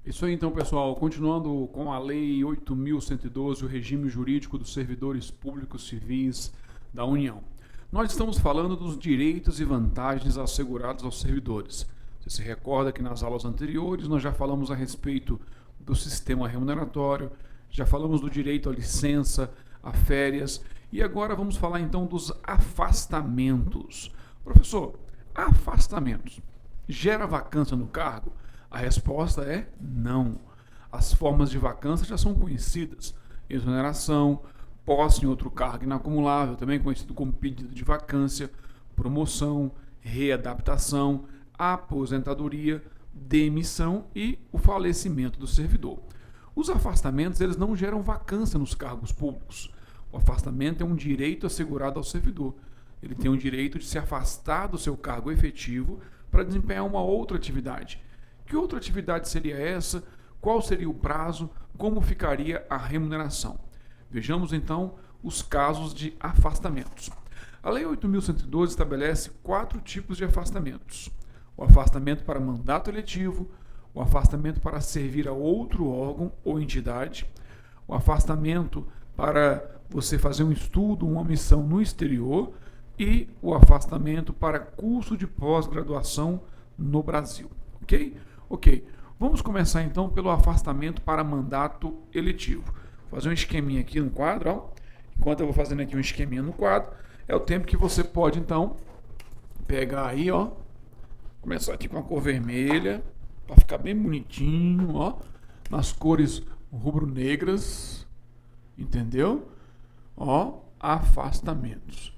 Isso aí então, pessoal, continuando com a Lei 8.112, o regime jurídico dos servidores públicos civis da União. Nós estamos falando dos direitos e vantagens assegurados aos servidores. Você se recorda que nas aulas anteriores nós já falamos a respeito do sistema remuneratório, já falamos do direito à licença, a férias, e agora vamos falar então dos afastamentos. Professor, afastamentos gera vacância no cargo? A resposta é não. As formas de vacância já são conhecidas: exoneração, posse em outro cargo inacumulável, também conhecido como pedido de vacância, promoção, readaptação, aposentadoria, demissão e o falecimento do servidor. Os afastamentos eles não geram vacância nos cargos públicos. O afastamento é um direito assegurado ao servidor. Ele tem o direito de se afastar do seu cargo efetivo para desempenhar uma outra atividade. Que outra atividade seria essa? Qual seria o prazo? Como ficaria a remuneração? Vejamos então os casos de afastamentos. A Lei 8.112 estabelece 4 tipos de afastamentos: o afastamento para mandato eletivo, o afastamento para servir a outro órgão ou entidade, o afastamento para você fazer um estudo, uma missão no exterior e o afastamento para curso de pós-graduação no Brasil. Ok? Ok, vamos começar então pelo afastamento para mandato eletivo. Vou fazer um esqueminha aqui no quadro, ó. Enquanto eu vou fazendo aqui um esqueminha no quadro, é o tempo que você pode então pegar aí, ó. Começar aqui com a cor vermelha, para ficar bem bonitinho, ó. Nas cores rubro-negras, entendeu? Ó, afastamentos.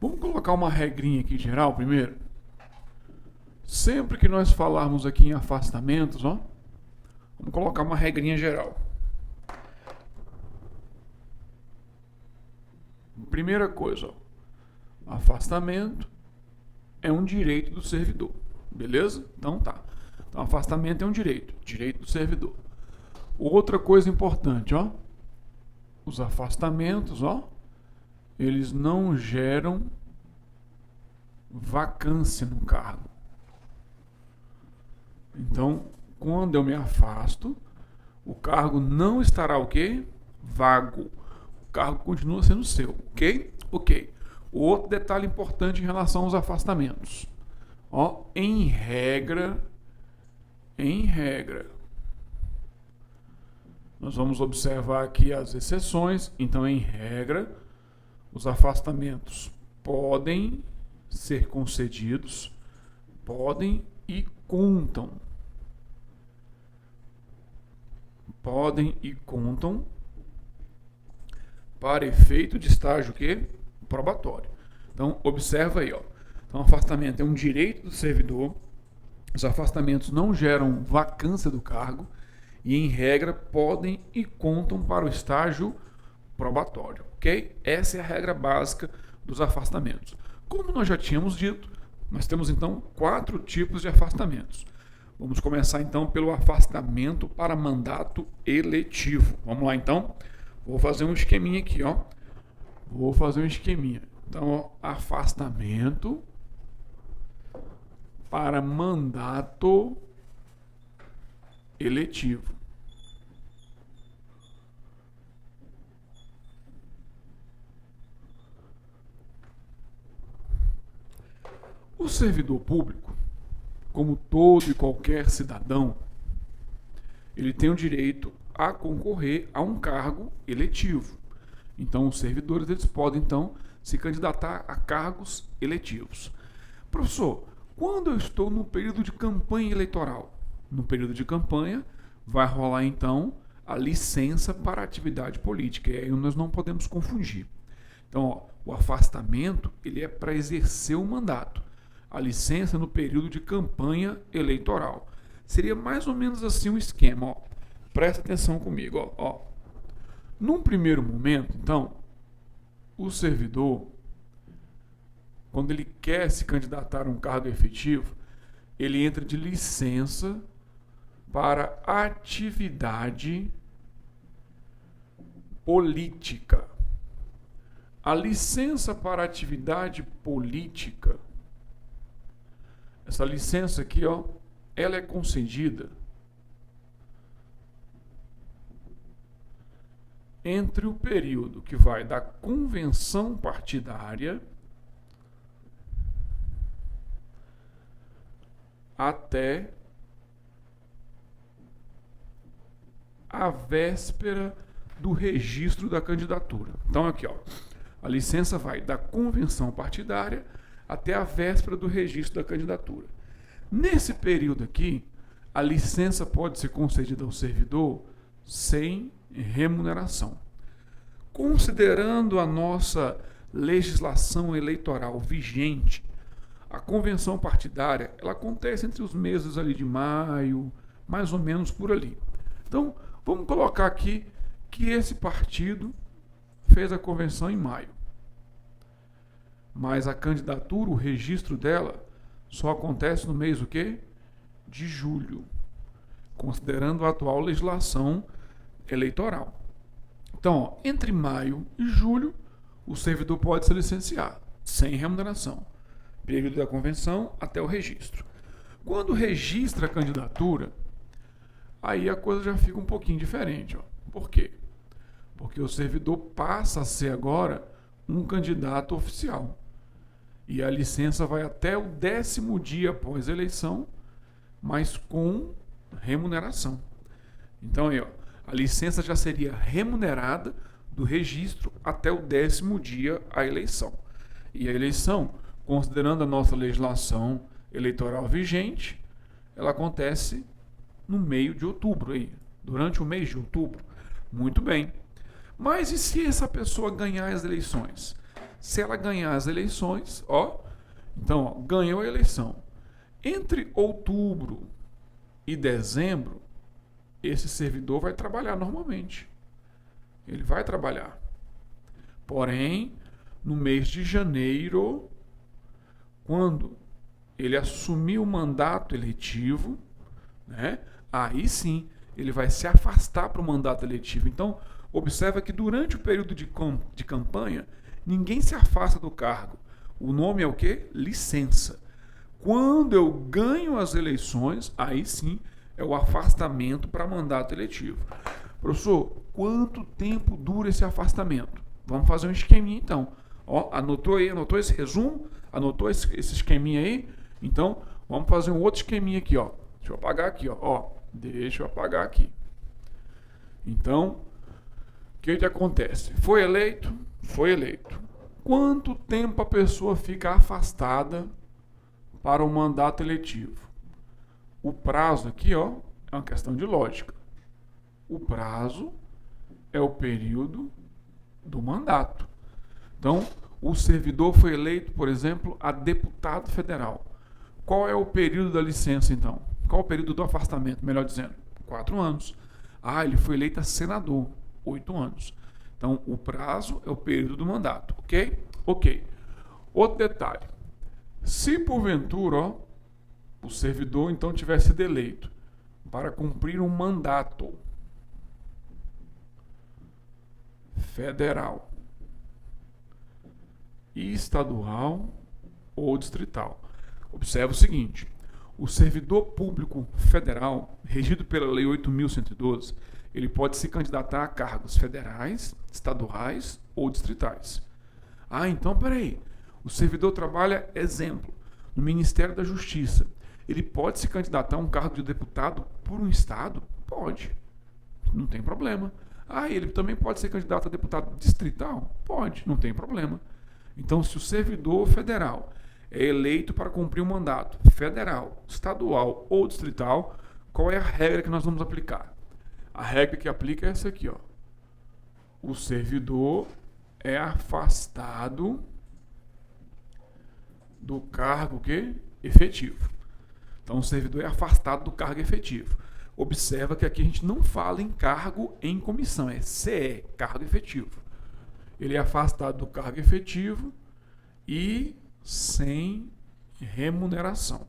Vamos colocar uma regrinha aqui geral primeiro. Sempre que nós falarmos aqui em afastamentos, ó, vamos colocar uma regrinha geral. Primeira coisa, ó, afastamento é um direito do servidor, beleza? Então tá. Então afastamento é um direito do servidor. Outra coisa importante, ó, os afastamentos, ó, eles não geram vacância no cargo. Então, quando eu me afasto, o cargo não estará o quê? Vago. O cargo continua sendo seu, ok? Ok. O outro detalhe importante em relação aos afastamentos. Ó, em regra, nós vamos observar aqui as exceções. Então, em regra, os afastamentos podem ser concedidos, podem e contam. Podem e contam para efeito de estágio que? Probatório. Então, observa aí, ó. Então, afastamento é um direito do servidor. Os afastamentos não geram vacância do cargo e, em regra, podem e contam para o estágio probatório, ok? Essa é a regra básica dos afastamentos. Como nós já tínhamos dito, nós temos então 4 tipos de afastamentos. Vamos começar então pelo afastamento para mandato eletivo. Vamos lá então? Vou fazer um esqueminha aqui, ó. Então, ó, afastamento para mandato eletivo. O servidor público, como todo e qualquer cidadão, ele tem o direito a concorrer a um cargo eletivo. Então, os servidores eles podem então se candidatar a cargos eletivos. Professor, quando eu estou no período de campanha eleitoral? No período de campanha vai rolar então a licença para atividade política. E aí nós não podemos confundir. Então, ó, o afastamento ele é para exercer o mandato. A licença no período de campanha eleitoral. Seria mais ou menos assim um esquema, ó. Presta atenção comigo, ó. Num primeiro momento, então, o servidor, quando ele quer se candidatar a um cargo efetivo, ele entra de licença para atividade política. A licença para atividade política, essa licença aqui, ó, ela é concedida entre o período que vai da convenção partidária até a véspera do registro da candidatura. Então aqui, ó, a licença vai da convenção partidária até a véspera do registro da candidatura. Nesse período aqui, a licença pode ser concedida ao servidor sem remuneração. Considerando a nossa legislação eleitoral vigente, a convenção partidária ela acontece entre os meses ali de maio, mais ou menos por ali. Então, vamos colocar aqui que esse partido fez a convenção em maio. Mas a candidatura, o registro dela, só acontece no mês o quê? De julho, considerando a atual legislação eleitoral. Então, ó, entre maio e julho, o servidor pode se licenciar, sem remuneração. Período da convenção até o registro. Quando registra a candidatura, aí a coisa já fica um pouquinho diferente. Ó. Por quê? Porque o servidor passa a ser agora um candidato oficial. E a licença vai até o 10º dia após a eleição, mas com remuneração. Então, aí, ó, a licença já seria remunerada do registro até o 10º dia à eleição. E a eleição, considerando a nossa legislação eleitoral vigente, ela acontece no meio de outubro, aí, durante o mês de outubro. Muito bem. Mas e se essa pessoa ganhar as eleições? Se ela ganhar as eleições, ó, então ó, ganhou a eleição. Entre outubro e dezembro, esse servidor vai trabalhar normalmente. Ele vai trabalhar. Porém, no mês de janeiro, quando ele assumir o mandato eletivo, né, aí sim ele vai se afastar para o mandato eletivo. Então, observa que durante o período de campanha, ninguém se afasta do cargo. O nome é o quê? Licença. Quando eu ganho as eleições, aí sim é o afastamento para mandato eletivo. Professor, quanto tempo dura esse afastamento? Vamos fazer um esqueminha então. Ó, anotou aí, anotou esse resumo? Anotou esse esqueminha aí? Então, vamos fazer um outro esqueminha aqui, ó. Deixa eu apagar aqui, ó. Deixa eu apagar aqui. Então, o que acontece? Foi eleito? Foi eleito. Quanto tempo a pessoa fica afastada para o mandato eletivo? O prazo aqui, ó, é uma questão de lógica. O prazo é o período do mandato. Então, o servidor foi eleito, por exemplo, a deputado federal. Qual é o período da licença, então? Qual é o período do afastamento, melhor dizendo? 4 anos. Ah, ele foi eleito a senador, 8 anos. Então, o prazo é o período do mandato, ok? Ok. Outro detalhe. Se porventura, ó, o servidor então tivesse sido eleito para cumprir um mandato federal, estadual ou distrital. Observe o seguinte: o servidor público federal, regido pela Lei 8.112, ele pode se candidatar a cargos federais, estaduais ou distritais. Ah, então peraí. O servidor trabalha, exemplo, no Ministério da Justiça. Ele pode se candidatar a um cargo de deputado por um estado? Pode. Não tem problema. Ah, ele também pode ser candidato a deputado distrital? Pode, não tem problema. Então, se o servidor federal é eleito para cumprir um mandato federal, estadual ou distrital, qual é a regra que nós vamos aplicar? A regra que aplica é essa aqui, ó. O servidor é afastado do cargo que? Efetivo. Então, o servidor é afastado do cargo efetivo. Observa que aqui a gente não fala em cargo em comissão, é CE, cargo efetivo. Ele é afastado do cargo efetivo e sem remuneração.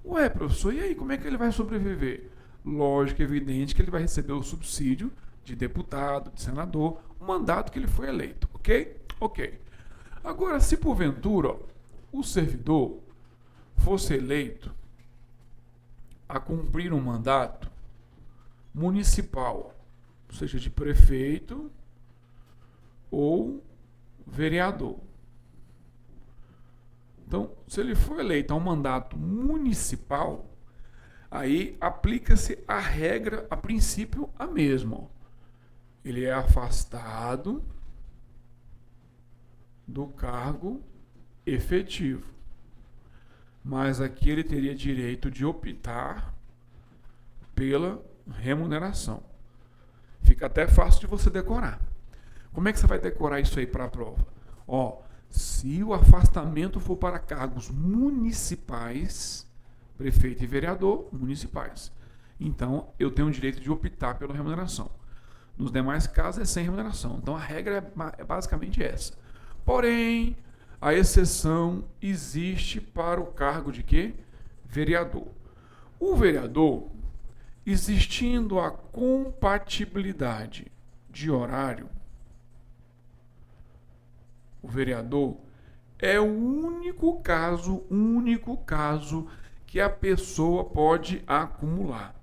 Ué, professor, e aí, como é que ele vai sobreviver? Lógico, evidente que ele vai receber o subsídio de deputado, de senador, o mandato que ele foi eleito, ok? Ok. Agora, se porventura o servidor fosse eleito a cumprir um mandato municipal, ou seja, de prefeito ou vereador. Então, se ele for eleito a um mandato municipal, aí aplica-se a regra, a princípio, a mesma. Ele é afastado do cargo efetivo. Mas aqui ele teria direito de optar pela remuneração. Fica até fácil de você decorar. Como é que você vai decorar isso aí para a prova? Se o afastamento for para cargos municipais, prefeito e vereador, municipais, então eu tenho o direito de optar pela remuneração. Nos demais casos é sem remuneração. Então a regra é basicamente essa. Porém, a exceção existe para o cargo de quê? Vereador. O vereador, existindo a compatibilidade de horário, o vereador é o único caso que a pessoa pode acumular.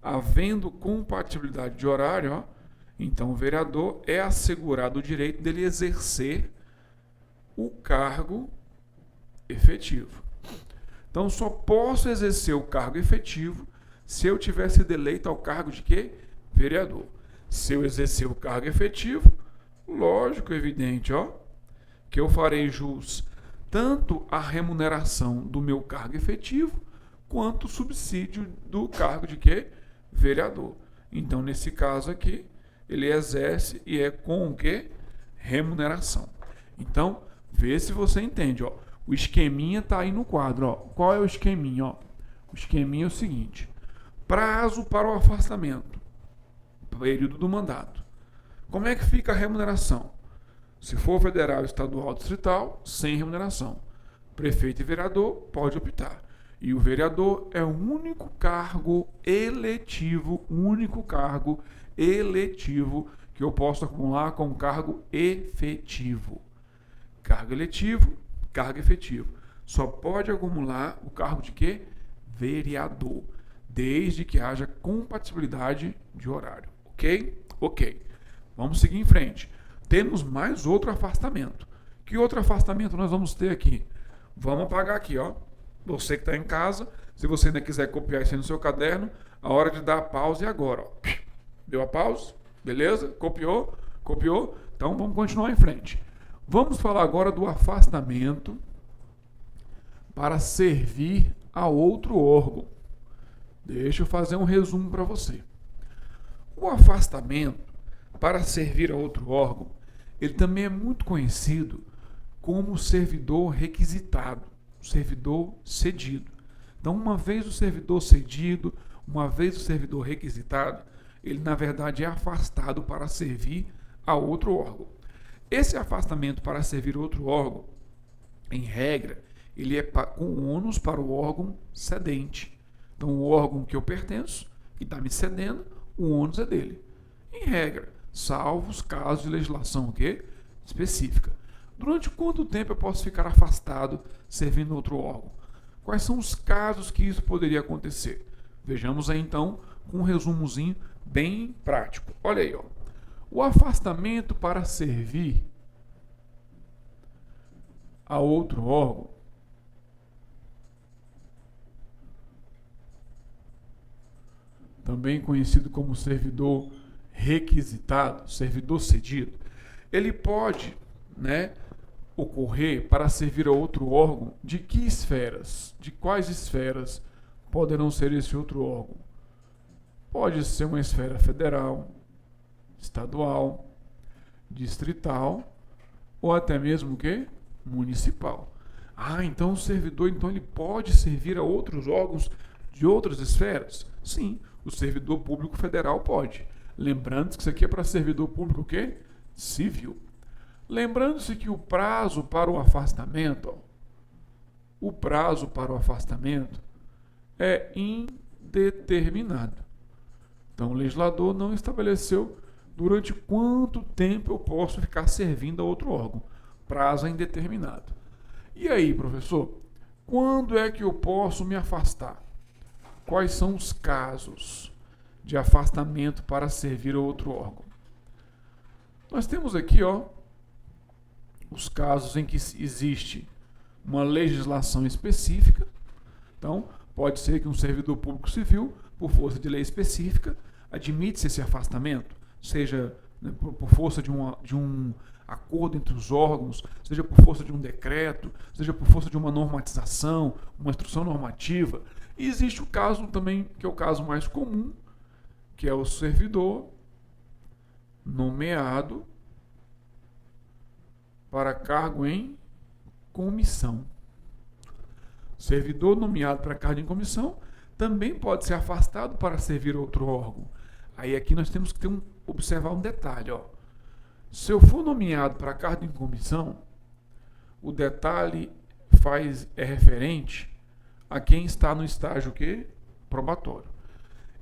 Havendo compatibilidade de horário, então o vereador é assegurado o direito dele exercer o cargo efetivo. Então só posso exercer o cargo efetivo se eu tiver sido eleito ao cargo de quê? Vereador. Se eu exercer o cargo efetivo, lógico, evidente, que eu farei jus tanto à remuneração do meu cargo efetivo, quanto o subsídio do cargo de quê? Vereador. Então, nesse caso aqui, ele exerce e é com o quê? Remuneração. Então, vê se você entende, O esqueminha está aí no quadro, Qual é o esqueminha, O esqueminha é o seguinte: prazo para o afastamento, período do mandato. Como é que fica a remuneração? Se for federal, estadual, distrital, sem remuneração. Prefeito e vereador pode optar. E o vereador é o único cargo eletivo, que eu posso acumular com cargo efetivo. Cargo eletivo, cargo efetivo. Só pode acumular o cargo de quê? Vereador. Desde que haja compatibilidade de horário. Ok? Ok. Vamos seguir em frente. Temos mais outro afastamento. Que outro afastamento nós vamos ter aqui? Vamos apagar aqui, Você que está em casa, se você ainda quiser copiar isso aí no seu caderno, a hora de dar a pausa é agora, Deu a pausa? Beleza? Copiou? Copiou? Então vamos continuar em frente. Vamos falar agora do afastamento para servir a outro órgão. Deixa eu fazer um resumo para você. O afastamento para servir a outro órgão, ele também é muito conhecido como servidor requisitado, servidor cedido. Então, uma vez o servidor cedido, uma vez o servidor requisitado, ele na verdade é afastado para servir a outro órgão. Esse afastamento para servir outro órgão, em regra, ele é com ônus para o órgão cedente. Então, o órgão que eu pertenço, que está me cedendo, o ônus é dele. Em regra, salvo os casos de legislação específica. Durante quanto tempo eu posso ficar afastado servindo outro órgão? Quais são os casos que isso poderia acontecer? Vejamos aí então com um resumozinho bem prático. Olha aí, O afastamento para servir a outro órgão também conhecido como servidor requisitado, servidor cedido, ele pode, ocorrer para servir a outro órgão. De que esferas? De quais esferas poderão ser esse outro órgão? Pode ser uma esfera federal, estadual, distrital ou até mesmo municipal. Então o servidor ele pode servir a outros órgãos de outras esferas? Sim, o servidor público federal pode. Lembrando que isso aqui é para servidor público civil. Lembrando-se que o prazo para o afastamento é indeterminado. Então o legislador não estabeleceu durante quanto tempo eu posso ficar servindo a outro órgão. Prazo é indeterminado. E aí, professor, quando é que eu posso me afastar? Quais são os casos de afastamento para servir a outro órgão? Nós temos aqui, os casos em que existe uma legislação específica. Então, pode ser que um servidor público civil, por força de lei específica, admite-se esse afastamento, seja, né, por força de um acordo entre os órgãos, seja por força de um decreto, seja por força de uma normatização, uma instrução normativa. E existe o caso também, que é o caso mais comum, que é o servidor nomeado para cargo em comissão. Servidor nomeado para cargo em comissão também pode ser afastado para servir outro órgão. Aí aqui nós temos que observar um detalhe. Se eu for nomeado para cargo em comissão, o detalhe é referente a quem está no estágio probatório.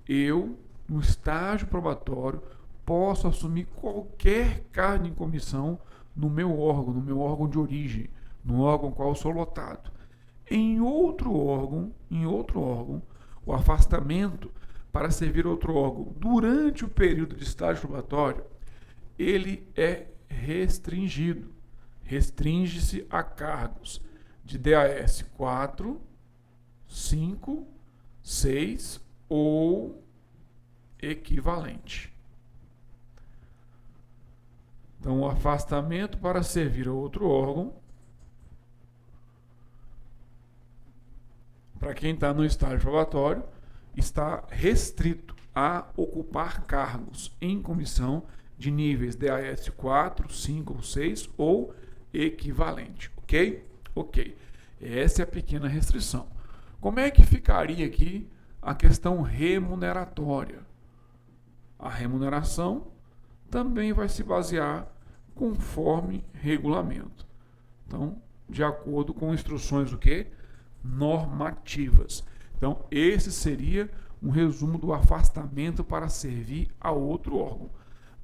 Eu, no estágio probatório, posso assumir qualquer cargo em comissão no meu órgão de origem, no órgão qual eu sou lotado. Em outro órgão, o afastamento para servir outro órgão durante o período de estágio probatório, ele é restringido. Restringe-se a cargos de DAS 4, 5, 6 ou equivalente. Então, o afastamento para servir a outro órgão, para quem está no estágio probatório, está restrito a ocupar cargos em comissão de níveis DAS 4, 5 ou 6 ou equivalente. Ok? Ok. Essa é a pequena restrição. Como é que ficaria aqui a questão remuneratória? A remuneração também vai se basear conforme regulamento. Então, de acordo com instruções normativas. Então, esse seria um resumo do afastamento para servir a outro órgão.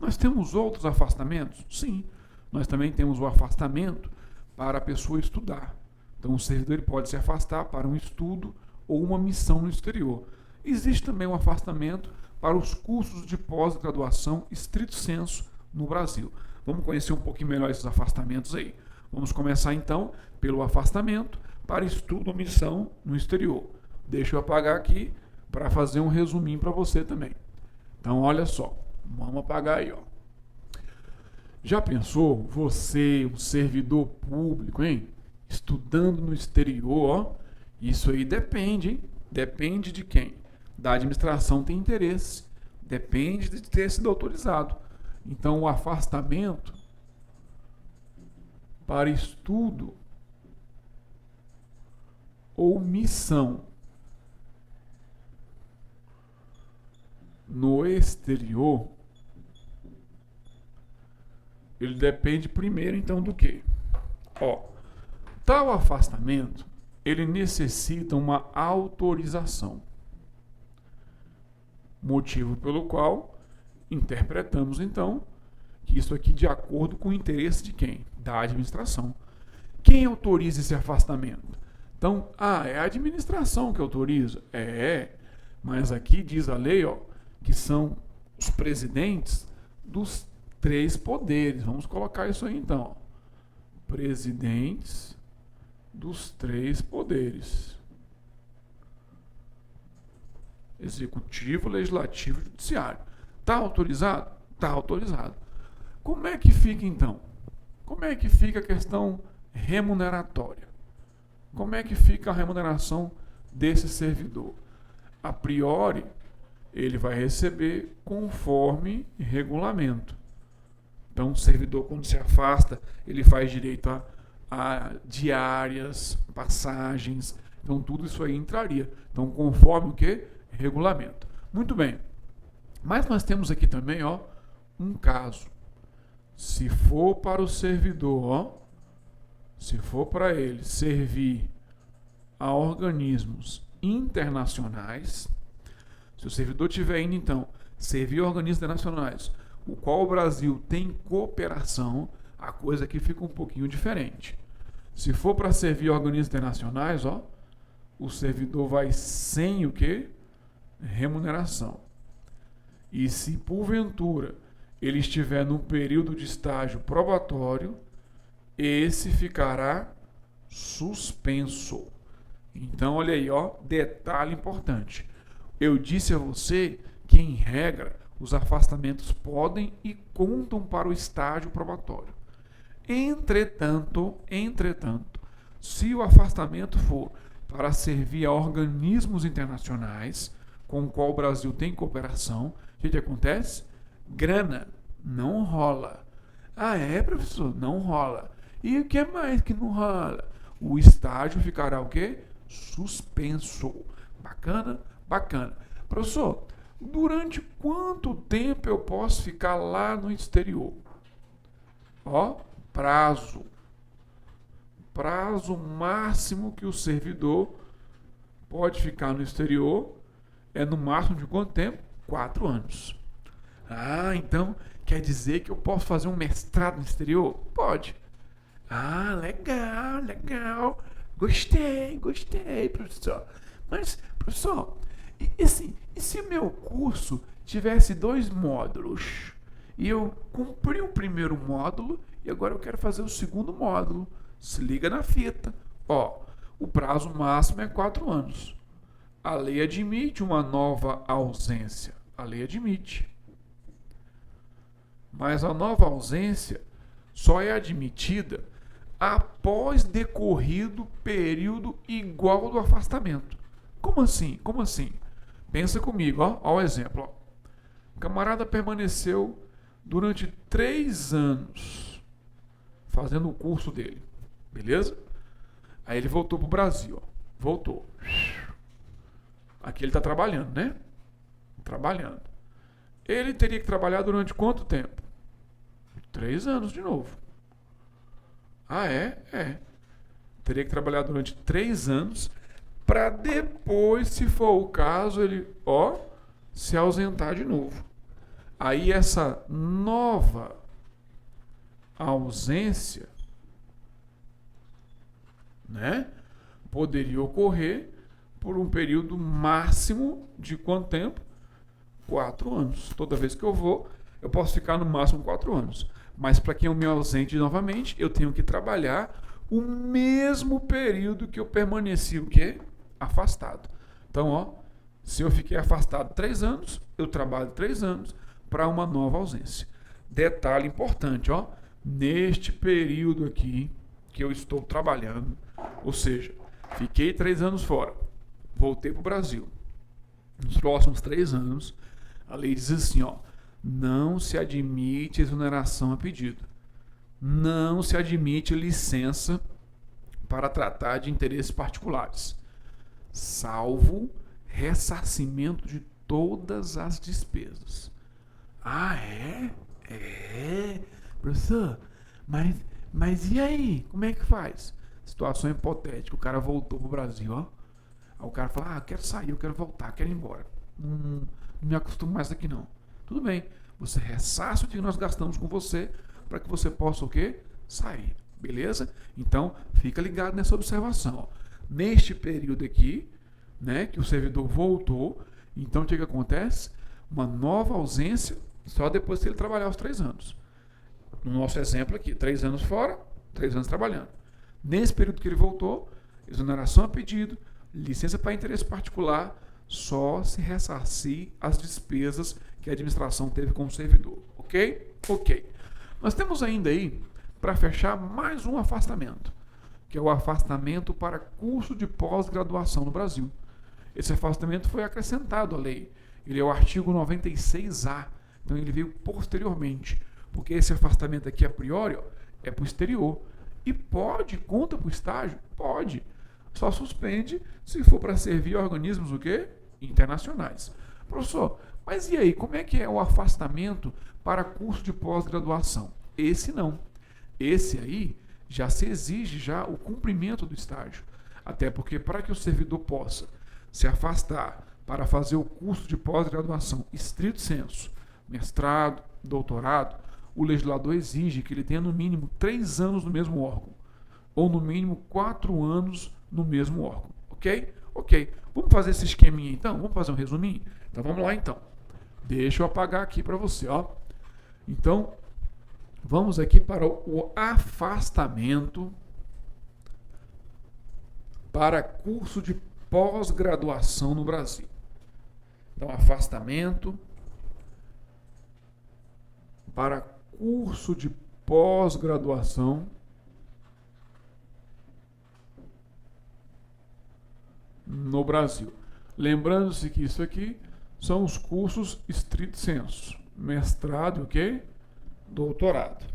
Nós temos outros afastamentos? Sim. Nós também temos o afastamento para a pessoa estudar. Então, o servidor pode se afastar para um estudo ou uma missão no exterior. Existe também o afastamento para os cursos de pós-graduação estrito sensu no Brasil. Vamos conhecer um pouquinho melhor esses afastamentos aí. Vamos começar então pelo afastamento para estudo ou missão no exterior. Deixa eu apagar aqui para fazer um resuminho para você também. Então, olha só. Vamos apagar aí, Já pensou você, um servidor público, estudando no exterior, Isso aí depende, hein? Depende de quem? Da administração tem interesse. Depende de ter sido autorizado. Então, o afastamento para estudo ou missão no exterior, ele depende primeiro, então, do quê? Tal afastamento, ele necessita uma autorização. Motivo pelo qual interpretamos, então, que isso aqui de acordo com o interesse de quem? Da administração. Quem autoriza esse afastamento? Então, é a administração que autoriza? Mas aqui diz a lei, que são os presidentes dos 3 poderes. Vamos colocar isso aí, então. Presidentes dos 3 poderes. Executivo, Legislativo e Judiciário. Está autorizado? Está autorizado. Como é que fica, então? Como é que fica a questão remuneratória? Como é que fica a remuneração desse servidor? A priori, ele vai receber conforme regulamento. Então, o servidor, quando se afasta, ele faz direito a diárias, passagens. Então, tudo isso aí entraria. Então, conforme o quê? Regulamento. Muito bem. Mas nós temos aqui também, um caso. Se for para o servidor, se for para ele servir a organismos internacionais, se o servidor tiver indo, então, servir a organismos internacionais, o qual o Brasil tem cooperação, a coisa aqui fica um pouquinho diferente. Se for para servir a organismos internacionais, o servidor vai sem o quê? Remuneração. E se porventura ele estiver no período de estágio probatório, esse ficará suspenso. Então, olha aí, ó, detalhe importante. Eu disse a você que, em regra, os afastamentos podem e contam para o estágio probatório. Entretanto, se o afastamento for para servir a organismos internacionais com o qual o Brasil tem cooperação, o que acontece? Grana não rola. Ah, é, professor? Não rola. E o que mais que não rola? O estágio ficará o quê? Suspenso. Bacana? Bacana. Professor, durante quanto tempo eu posso ficar lá no exterior? Ó, prazo. Prazo máximo que o servidor pode ficar no exterior é no máximo de quanto tempo? 4 anos. Ah, então quer dizer que eu posso fazer um mestrado no exterior? Pode. Ah, legal, legal. Gostei, professor. Mas, professor, e se o meu curso tivesse 2 módulos? E eu cumpri o primeiro módulo e agora eu quero fazer o segundo módulo. Se liga na fita. Ó, o prazo máximo é 4 anos. A lei admite uma nova ausência. A lei admite. Mas a nova ausência só é admitida após decorrido período igual do afastamento. Como assim? Como assim? Pensa comigo, ó o exemplo. Ó. O camarada permaneceu durante 3 anos fazendo o curso dele, beleza? Aí ele voltou pro Brasil, ó. Voltou. Aqui ele está trabalhando, né? Trabalhando. Ele teria que trabalhar durante quanto tempo? 3 anos de novo. Ah, é? É. Teria que trabalhar durante 3 anos para depois, se for o caso, ele, ó, se ausentar de novo. Aí essa nova ausência, né, poderia ocorrer por um período máximo de quanto tempo? 4 anos. Toda vez que eu vou, eu posso ficar no máximo 4 anos. Mas para quem eu me ausente novamente, eu tenho que trabalhar o mesmo período que eu permaneci o quê? Afastado. Então, ó, se eu fiquei afastado 3 anos, eu trabalho 3 anos para uma nova ausência. Detalhe importante, ó, neste período aqui que eu estou trabalhando, ou seja, fiquei 3 anos fora, voltei para o Brasil. Nos próximos 3 anos, a lei diz assim, ó, não se admite exoneração a pedido. Não se admite licença para tratar de interesses particulares, salvo ressarcimento de todas as despesas. Ah, é? É, professor, mas e aí? Como é que faz? Situação hipotética, o cara voltou pro Brasil, ó. Aí o cara fala, eu quero sair, eu quero voltar, quero ir embora. Não me acostumo mais aqui não. Tudo bem, você ressarce o que nós gastamos com você para que você possa o quê? Sair, beleza? Então, fica ligado nessa observação. Ó. Neste período aqui, né, que o servidor voltou, então o que acontece? Uma nova ausência só depois que ele trabalhar os 3 anos. No nosso exemplo aqui, 3 anos fora, 3 anos trabalhando. Nesse período que ele voltou, exoneração a pedido, licença para interesse particular, só se ressarcir as despesas que a administração teve com o servidor. Ok? Ok. Nós temos ainda aí, para fechar, mais um afastamento, que é o afastamento para curso de pós-graduação no Brasil. Esse afastamento foi acrescentado à lei. Ele é o artigo 96A, então ele veio posteriormente, porque esse afastamento aqui, a priori, ó, é para o exterior. E pode, conta para o estágio? Pode. Só suspende se for para servir organismos o quê? Internacionais. Professor, mas e aí, como é que é o afastamento para curso de pós-graduação? Esse não. Esse aí já se exige já o cumprimento do estágio. Até porque para que o servidor possa se afastar para fazer o curso de pós-graduação estrito sensu, mestrado, doutorado, o legislador exige que ele tenha no mínimo 3 anos no mesmo órgão, ou no mínimo 4 anos no mesmo órgão. Ok? Ok. Vamos fazer esse esqueminha então? Vamos fazer um resuminho? Então vamos lá então. Deixa eu apagar aqui para você, ó. Então, vamos aqui para o afastamento para curso de pós-graduação no Brasil. Então, afastamento para curso de pós-graduação no Brasil. Lembrando-se que isso aqui são os cursos estrito sensu, mestrado, ok? Doutorado.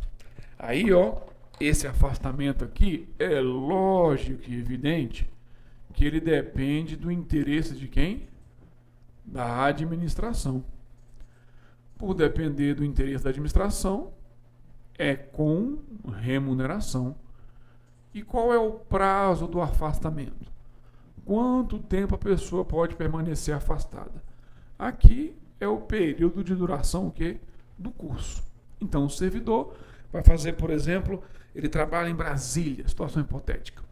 Aí, ó, esse afastamento aqui é lógico e evidente que ele depende do interesse de quem? Da administração. Por depender do interesse da administração, é com remuneração. E qual é o prazo do afastamento? Quanto tempo a pessoa pode permanecer afastada? Aqui é o período de duração, o quê? Do curso. Então, o servidor vai fazer, por exemplo, ele trabalha em Brasília, situação hipotética,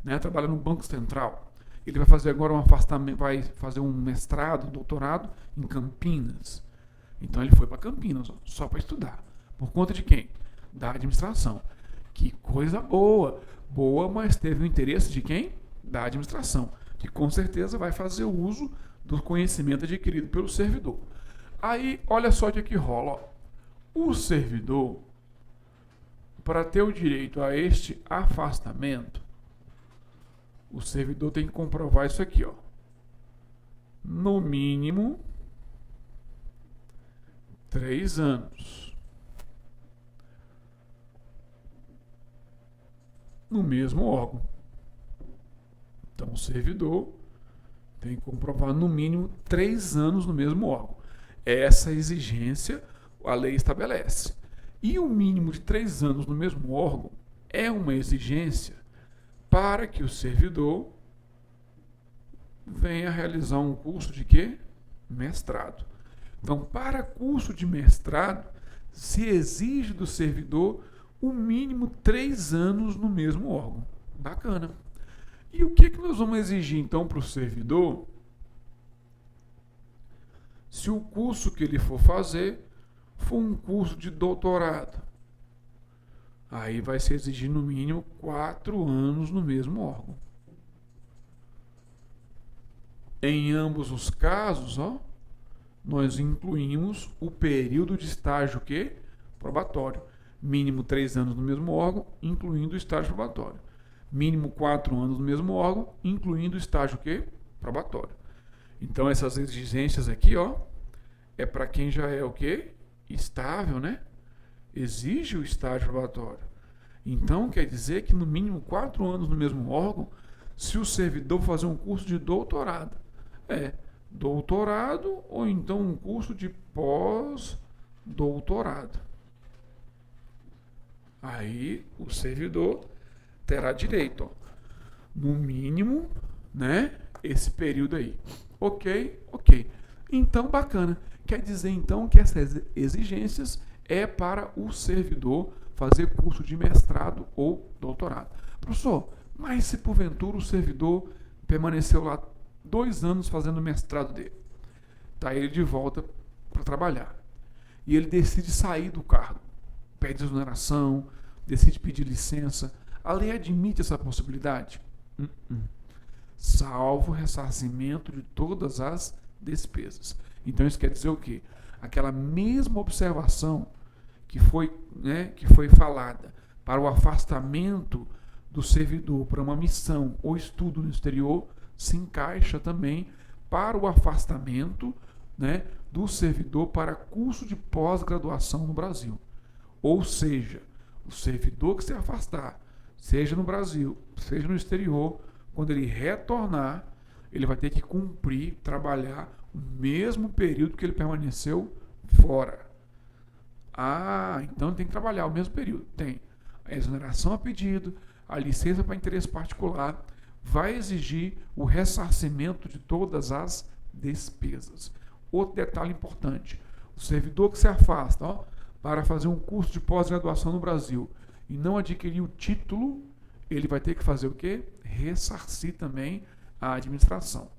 né? Trabalha no Banco Central. Ele vai fazer agora um afastamento, vai fazer um mestrado, um doutorado em Campinas. Então, ele foi para Campinas só para estudar. Por conta de quem? Da administração. Que coisa boa! Boa, mas teve o interesse de quem? Da administração, que com certeza vai fazer uso do conhecimento adquirido pelo servidor. Aí, olha só o que rola. Ó. O servidor, para ter o direito a este afastamento, o servidor tem que comprovar isso aqui, ó. No mínimo 3 anos. No mesmo órgão. Então, o servidor tem que comprovar no mínimo 3 anos no mesmo órgão. Essa exigência a lei estabelece. E o mínimo de 3 anos no mesmo órgão é uma exigência para que o servidor venha realizar um curso de quê? Mestrado. Então, para curso de mestrado, se exige do servidor o mínimo 3 anos no mesmo órgão. Bacana. E o que nós vamos exigir, então, para o servidor? Se o curso que ele for fazer for um curso de doutorado, aí vai se exigir no mínimo 4 anos no mesmo órgão. Em ambos os casos, ó, nós incluímos o período de estágio que? Probatório. Mínimo 3 anos no mesmo órgão, incluindo o estágio probatório. Mínimo 4 anos no mesmo órgão, incluindo o estágio que? Probatório. Então, essas exigências aqui, ó, é para quem já é o quê? Estável, né? Exige o estágio probatório. Então, quer dizer que no mínimo 4 anos no mesmo órgão, se o servidor fazer um curso de doutorado, doutorado ou então um curso de pós-doutorado. Aí, o servidor terá direito, ó, no mínimo, né, esse período aí. Ok? Então, bacana. Quer dizer, então, que essas exigências é para o servidor fazer curso de mestrado ou doutorado. Professor, mas se porventura o servidor permaneceu lá 2 anos fazendo o mestrado dele, tá ele de volta para trabalhar, e ele decide sair do cargo, pede exoneração, decide pedir licença, a lei admite essa possibilidade? Salvo ressarcimento de todas as despesas. Então isso quer dizer o quê? Aquela mesma observação que foi falada para o afastamento do servidor para uma missão ou estudo no exterior se encaixa também para o afastamento, né, do servidor para curso de pós-graduação no Brasil. Ou seja, o servidor que se afastar, seja no Brasil, seja no exterior, quando ele retornar, ele vai ter que cumprir, trabalhar o mesmo período que ele permaneceu fora. Então tem que trabalhar o mesmo período. Tem a exoneração a pedido, a licença para interesse particular, vai exigir o ressarcimento de todas as despesas. Outro detalhe importante, o servidor que se afasta, ó, para fazer um curso de pós-graduação no Brasil e não adquirir o título, ele vai ter que fazer o quê? Ressarcir também a administração.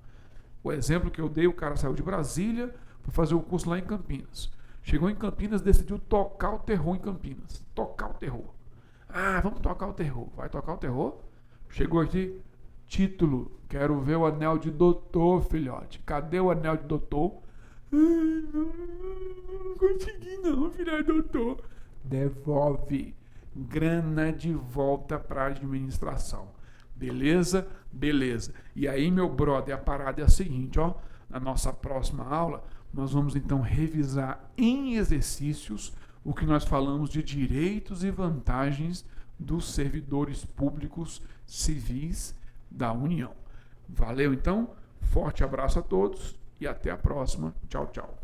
O exemplo que eu dei, o cara saiu de Brasília para fazer o curso lá em Campinas. Chegou em Campinas, decidiu tocar o terror em Campinas. Tocar o terror. Ah, vamos tocar o terror. Vai tocar o terror? Chegou aqui, título. Quero ver o anel de doutor, filhote. Cadê o anel de doutor? Não consegui não virar doutor. Devolve. Grana de volta para a administração. Beleza? Beleza. E aí, meu brother, a parada é a seguinte, ó. Na nossa próxima aula, nós vamos então revisar em exercícios o que nós falamos de direitos e vantagens dos servidores públicos civis da União. Valeu então? Forte abraço a todos e até a próxima. Tchau, tchau.